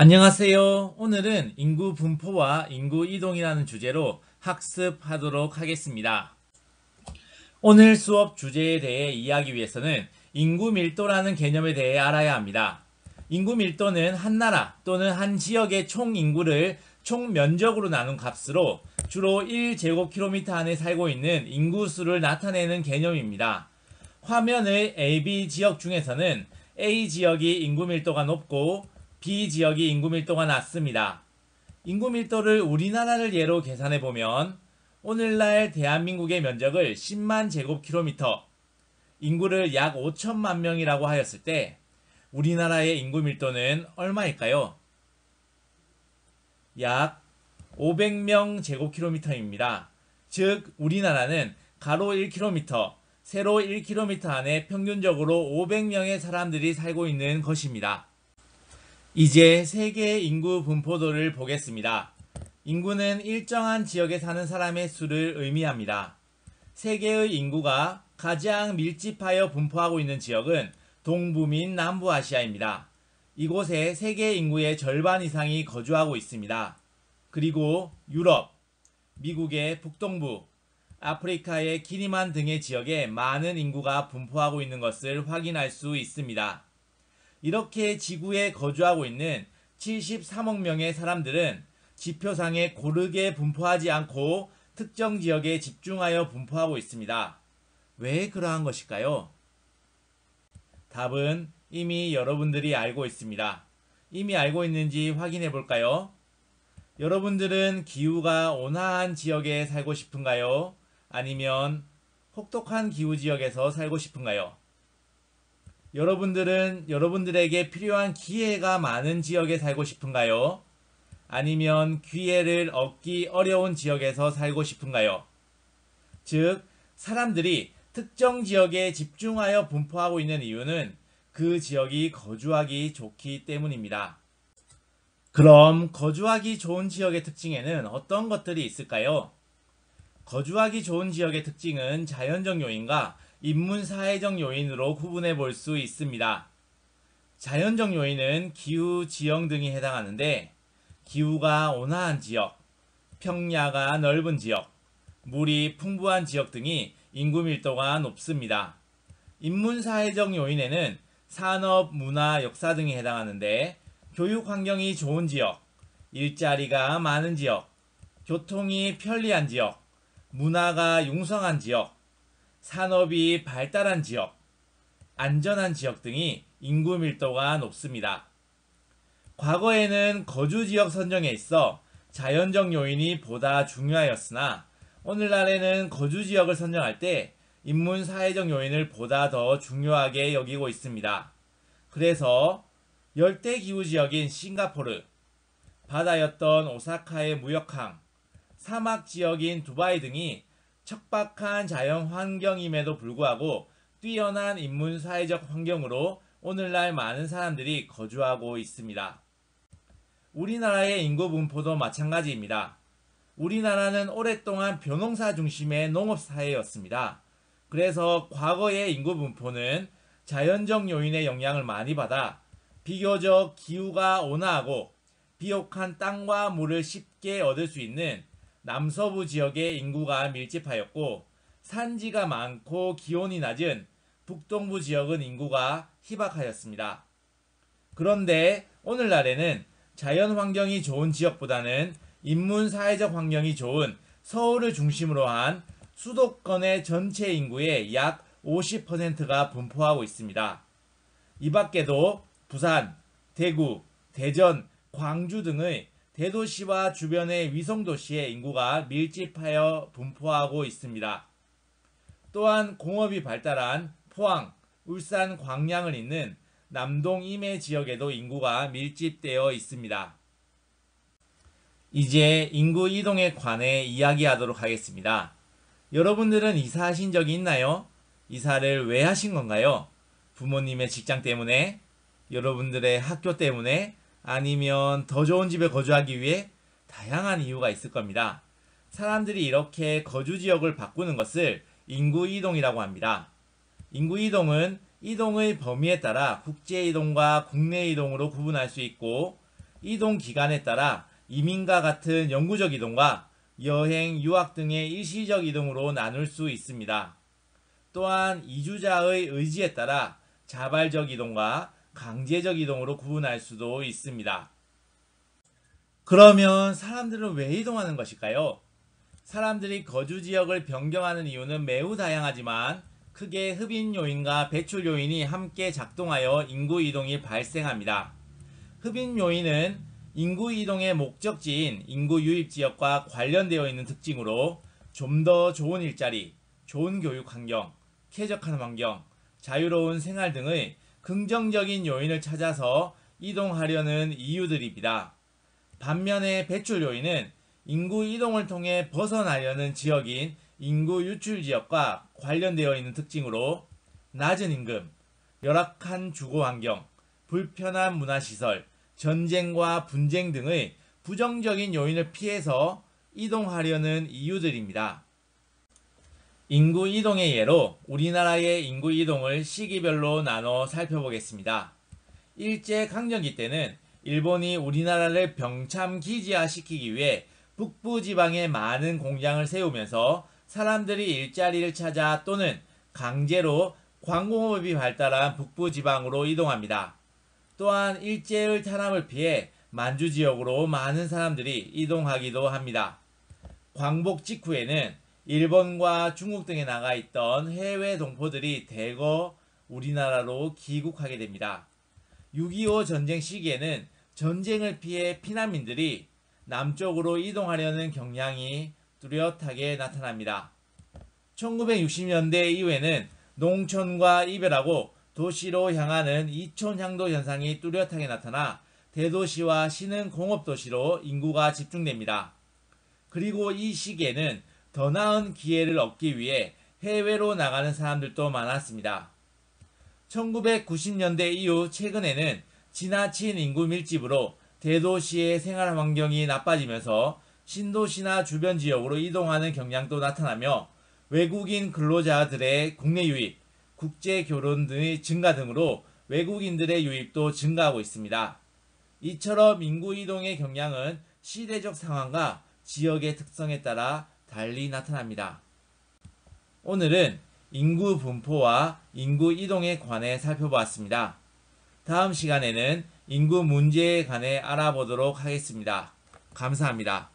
안녕하세요. 오늘은 인구 분포와 인구 이동이라는 주제로 학습하도록 하겠습니다. 오늘 수업 주제에 대해 이해하기 위해서는 인구 밀도라는 개념에 대해 알아야 합니다. 인구 밀도는 한 나라 또는 한 지역의 총 인구를 총 면적으로 나눈 값으로 주로 1제곱킬로미터 안에 살고 있는 인구수를 나타내는 개념입니다. 화면의 AB 지역 중에서는 A 지역이 인구 밀도가 높고 B 지역이 인구 밀도가 낮습니다. 인구 밀도를 우리나라를 예로 계산해 보면 오늘날 대한민국의 면적을 10만 제곱킬로미터, 인구를 약 5천만 명이라고 하였을 때 우리나라의 인구 밀도는 얼마일까요? 약 500명 제곱킬로미터입니다. 즉 우리나라는 가로 1km, 세로 1km 안에 평균적으로 500명의 사람들이 살고 있는 것입니다. 이제 세계 인구 분포도를 보겠습니다. 인구는 일정한 지역에 사는 사람의 수를 의미합니다. 세계의 인구가 가장 밀집하여 분포하고 있는 지역은 동부민 남부아시아입니다. 이곳에 세계 인구의 절반 이상이 거주하고 있습니다. 그리고 유럽, 미국의 북동부, 아프리카의 기리만 등의 지역에 많은 인구가 분포하고 있는 것을 확인할 수 있습니다. 이렇게 지구에 거주하고 있는 73억 명의 사람들은 지표상에 고르게 분포하지 않고 특정 지역에 집중하여 분포하고 있습니다. 왜 그러한 것일까요? 답은 이미 여러분들이 알고 있습니다. 이미 알고 있는지 확인해 볼까요? 여러분들은 기후가 온화한 지역에 살고 싶은가요? 아니면 혹독한 기후 지역에서 살고 싶은가요? 여러분들은 여러분들에게 필요한 기회가 많은 지역에 살고 싶은가요? 아니면 기회를 얻기 어려운 지역에서 살고 싶은가요? 즉, 사람들이 특정 지역에 집중하여 분포하고 있는 이유는 그 지역이 거주하기 좋기 때문입니다. 그럼 거주하기 좋은 지역의 특징에는 어떤 것들이 있을까요? 거주하기 좋은 지역의 특징은 자연적 요인과 인문사회적 요인으로 구분해 볼 수 있습니다. 자연적 요인은 기후, 지형 등이 해당하는데 기후가 온화한 지역, 평야가 넓은 지역, 물이 풍부한 지역 등이 인구 밀도가 높습니다. 인문사회적 요인에는 산업, 문화, 역사 등이 해당하는데 교육 환경이 좋은 지역, 일자리가 많은 지역, 교통이 편리한 지역, 문화가 융성한 지역, 산업이 발달한 지역, 안전한 지역 등이 인구 밀도가 높습니다. 과거에는 거주 지역 선정에 있어 자연적 요인이 보다 중요하였으나 오늘날에는 거주 지역을 선정할 때 인문 사회적 요인을 보다 더 중요하게 여기고 있습니다. 그래서 열대 기후 지역인 싱가포르, 바다였던 오사카의 무역항, 사막 지역인 두바이 등이 척박한 자연 환경임에도 불구하고 뛰어난 인문 사회적 환경으로 오늘날 많은 사람들이 거주하고 있습니다. 우리나라의 인구 분포도 마찬가지입니다. 우리나라는 오랫동안 벼농사 중심의 농업사회였습니다. 그래서 과거의 인구 분포는 자연적 요인의 영향을 많이 받아 비교적 기후가 온화하고 비옥한 땅과 물을 쉽게 얻을 수 있는 남서부 지역의 인구가 밀집하였고 산지가 많고 기온이 낮은 북동부 지역은 인구가 희박하였습니다. 그런데 오늘날에는 자연 환경이 좋은 지역보다는 인문 사회적 환경이 좋은 서울을 중심으로 한 수도권의 전체 인구의 약 50%가 분포하고 있습니다. 이 밖에도 부산, 대구, 대전, 광주 등의 대도시와 주변의 위성도시의 인구가 밀집하여 분포하고 있습니다. 또한 공업이 발달한 포항, 울산, 광양을 잇는 남동 임해 지역에도 인구가 밀집되어 있습니다. 이제 인구 이동에 관해 이야기하도록 하겠습니다. 여러분들은 이사하신 적이 있나요? 이사를 왜 하신 건가요? 부모님의 직장 때문에? 여러분들의 학교 때문에? 아니면 더 좋은 집에 거주하기 위해? 다양한 이유가 있을 겁니다. 사람들이 이렇게 거주 지역을 바꾸는 것을 인구 이동이라고 합니다. 인구 이동은 이동의 범위에 따라 국제 이동과 국내 이동으로 구분할 수 있고 이동 기간에 따라 이민과 같은 영구적 이동과 여행, 유학 등의 일시적 이동으로 나눌 수 있습니다. 또한 이주자의 의지에 따라 자발적 이동과 강제적 이동으로 구분할 수도 있습니다. 그러면 사람들은 왜 이동하는 것일까요? 사람들이 거주 지역을 변경하는 이유는 매우 다양하지만 크게 흡인 요인과 배출 요인이 함께 작동하여 인구 이동이 발생합니다. 흡인 요인은 인구 이동의 목적지인 인구 유입 지역과 관련되어 있는 특징으로 좀 더 좋은 일자리, 좋은 교육 환경, 쾌적한 환경, 자유로운 생활 등의 긍정적인 요인을 찾아서 이동하려는 이유들입니다. 반면에 배출 요인은 인구 이동을 통해 벗어나려는 지역인 인구 유출 지역과 관련되어 있는 특징으로 낮은 임금, 열악한 주거 환경, 불편한 문화시설, 전쟁과 분쟁 등의 부정적인 요인을 피해서 이동하려는 이유들입니다. 인구 이동의 예로 우리나라의 인구 이동을 시기별로 나눠 살펴보겠습니다. 일제강점기 때는 일본이 우리나라를 병참기지화 시키기 위해 북부 지방에 많은 공장을 세우면서 사람들이 일자리를 찾아 또는 강제로 광공업이 발달한 북부 지방으로 이동합니다. 또한 일제의 탄압을 피해 만주 지역으로 많은 사람들이 이동하기도 합니다. 광복 직후에는 일본과 중국 등에 나가 있던 해외 동포들이 대거 우리나라로 귀국하게 됩니다. 6.25 전쟁 시기에는 전쟁을 피해 피난민들이 남쪽으로 이동하려는 경향이 뚜렷하게 나타납니다. 1960년대 이후에는 농촌과 이별하고 도시로 향하는 이촌향도 현상이 뚜렷하게 나타나 대도시와 시는 공업도시로 인구가 집중됩니다. 그리고 이 시기에는 더 나은 기회를 얻기 위해 해외로 나가는 사람들도 많았습니다. 1990년대 이후 최근에는 지나친 인구 밀집으로 대도시의 생활 환경이 나빠지면서 신도시나 주변 지역으로 이동하는 경향도 나타나며 외국인 근로자들의 국내 유입, 국제 결혼 등의 증가 등으로 외국인들의 유입도 증가하고 있습니다. 이처럼 인구 이동의 경향은 시대적 상황과 지역의 특성에 따라 달리 나타납니다. 오늘은 인구 분포와 인구 이동에 관해 살펴보았습니다. 다음 시간에는 인구 문제에 관해 알아보도록 하겠습니다. 감사합니다.